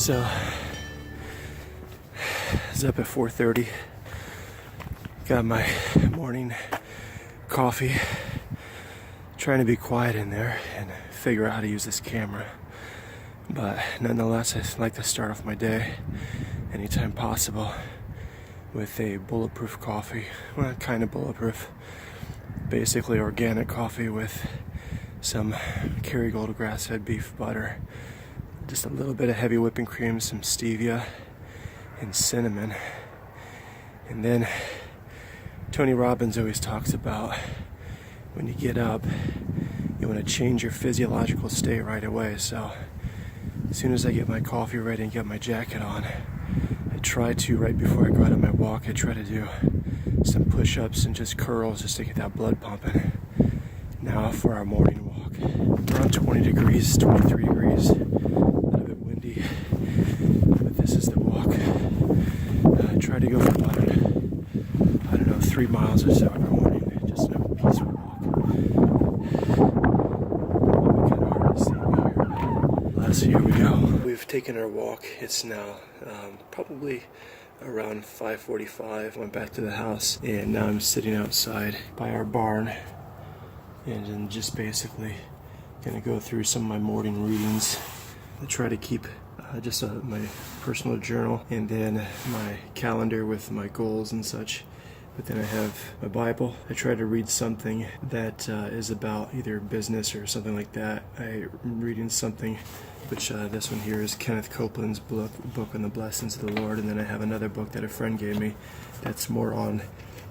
So, I was up at 4:30. Got my morning coffee. Trying to be quiet in there and figure out how to use this camera. But nonetheless, I like to start off my day anytime possible with a bulletproof coffee. Well, kind of bulletproof. Basically organic coffee with some Kerrygold grass-fed beef butter, just a little bit of heavy whipping cream, some stevia, and cinnamon. And then Tony Robbins always talks about when you get up, you want to change your physiological state right away. So as soon as I get my coffee ready and get my jacket on, I try to, right before I go out on my walk, I try to do some push-ups and just curls just to get that blood pumping. Now for our morning walk. Around 20 degrees, 23 degrees, a little bit windy, but this is the walk. I try to go for about, 3 miles or so every morning, just a peaceful walk. Kind of hard to see here. So here we go. We've taken our walk. It's now probably around 5:45. Went back to the house, and now I'm sitting outside by our barn, and then just basically gonna go through some of my morning readings. I try to keep my personal journal, and then my calendar with my goals and such. But then I have my Bible. I try to read something that is about either business or something like that. I'm reading something, which this one here is Kenneth Copeland's book on the blessings of the Lord. And then I have another book that a friend gave me that's more on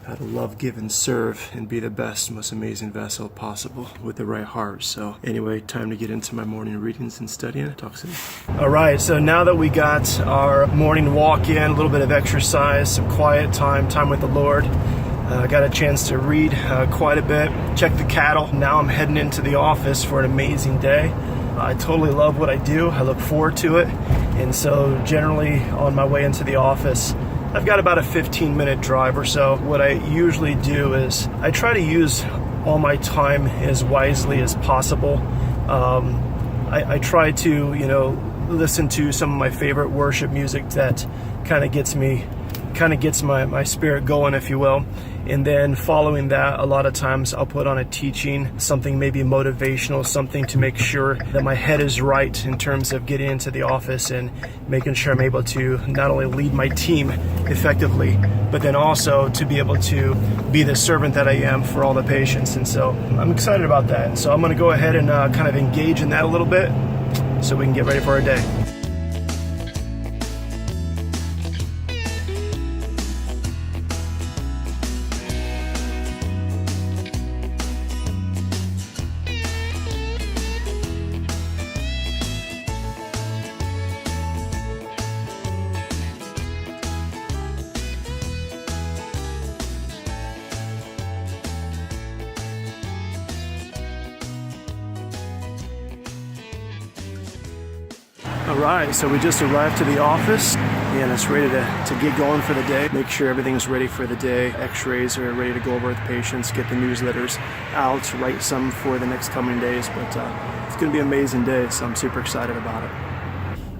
how to love, give, and serve and be the best, most amazing vessel possible with the right heart. So anyway, time to get into my morning readings and studying. Talk soon. All right, so now that we got our morning walk in, a little bit of exercise, some quiet time with the Lord, got a chance to read quite a bit, check the cattle. Now I'm heading into the office for an amazing day. I totally love what I do. I look forward to it. And so generally on my way into the office, I've got about a 15-minute drive or so. What I usually do is I try to use all my time as wisely as possible. I try to, listen to some of my favorite worship music that kind of gets my spirit going, if you will. And then following that, a lot of times I'll put on a teaching, something maybe motivational, something to make sure that my head is right in terms of getting into the office and making sure I'm able to not only lead my team effectively, but then also to be able to be the servant that I am for all the patients. And so I'm excited about that. And so I'm going to go ahead and kind of engage in that a little bit so we can get ready for our day. All right, so we just arrived to the office and it's ready to get going for the day. Make sure everything's ready for the day. X-rays are ready to go over with patients, get the newsletters out, write some for the next coming days. But it's going to be an amazing day, so I'm super excited about it.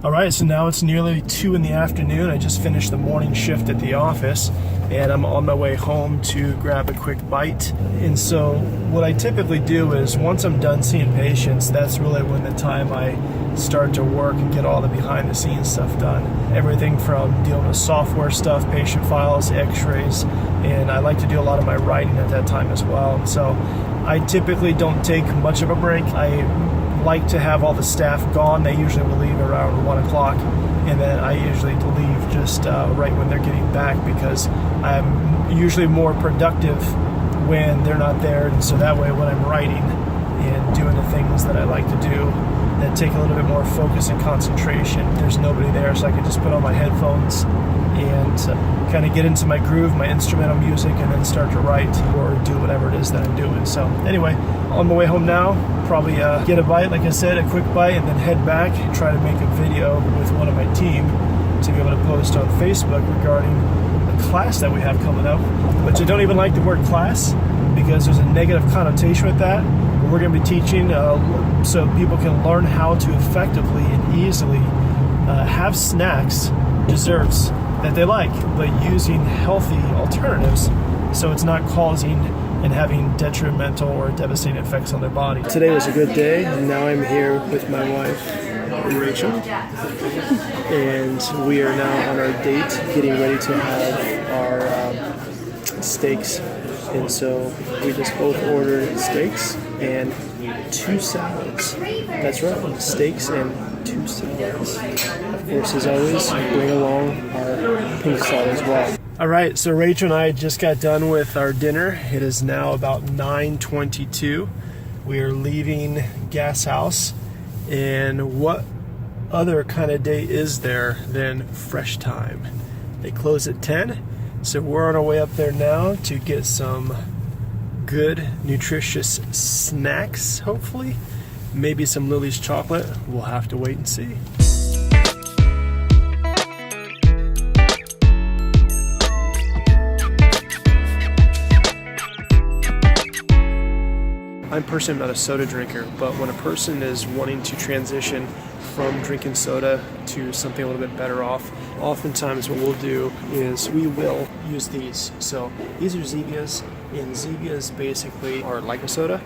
All right, so now it's nearly 2 in the afternoon. I just finished the morning shift at the office and I'm on my way home to grab a quick bite. And so what I typically do is once I'm done seeing patients, that's really when the time I start to work and get all the behind the scenes stuff done. Everything from dealing with software stuff, patient files, x-rays, and I like to do a lot of my writing at that time as well. So I typically don't take much of a break. I like to have all the staff gone. They usually will leave around 1 o'clock, and then I usually leave just right when they're getting back, because I'm usually more productive when they're not there. And so that way when I'm writing and doing the things that I like to do that take a little bit more focus and concentration, there's nobody there, so I can just put on my headphones and kind of get into my groove, my instrumental music, and then start to write or do whatever it is that I'm doing. So anyway, on my way home now, probably get a bite, like I said, a quick bite, and then head back and try to make a video with one of my team to be able to post on Facebook regarding a class that we have coming up, which I don't even like the word class because there's a negative connotation with that. We're going to be teaching so people can learn how to effectively and easily have snacks, desserts that they like, but using healthy alternatives so it's not causing and having detrimental or devastating effects on their body. Today was a good day, and now I'm here with my wife, Rachel, and we are now on our date, getting ready to have our steaks. And so we just both ordered steaks and 2 salads. That's right, steaks and 2 salads. Of course, as always, bring along our pink salad as well. All right, so Rachel and I just got done with our dinner. It is now about 9:22. We are leaving Gas House, and what other kind of day is there than fresh time? They close at 10, so we're on our way up there now to get some good, nutritious snacks, hopefully. Maybe some Lily's chocolate. We'll have to wait and see. I'm personally not a soda drinker, but when a person is wanting to transition from drinking soda to something a little bit better off, oftentimes what we'll do is we will use these. So these are Zevias, and Zevias basically are like a soda,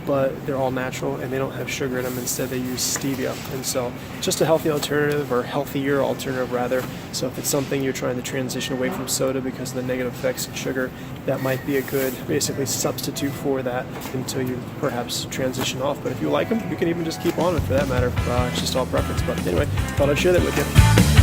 but they're all natural and they don't have sugar in them. Instead they use stevia, and so just a healthy alternative, or healthier alternative rather. So if it's something you're trying to transition away from soda because of the negative effects of sugar, that might be a good basically substitute for that until you perhaps transition off. But if you like them, you can even just keep on it for that matter. It's just all preference. But anyway, thought I'd share that with you.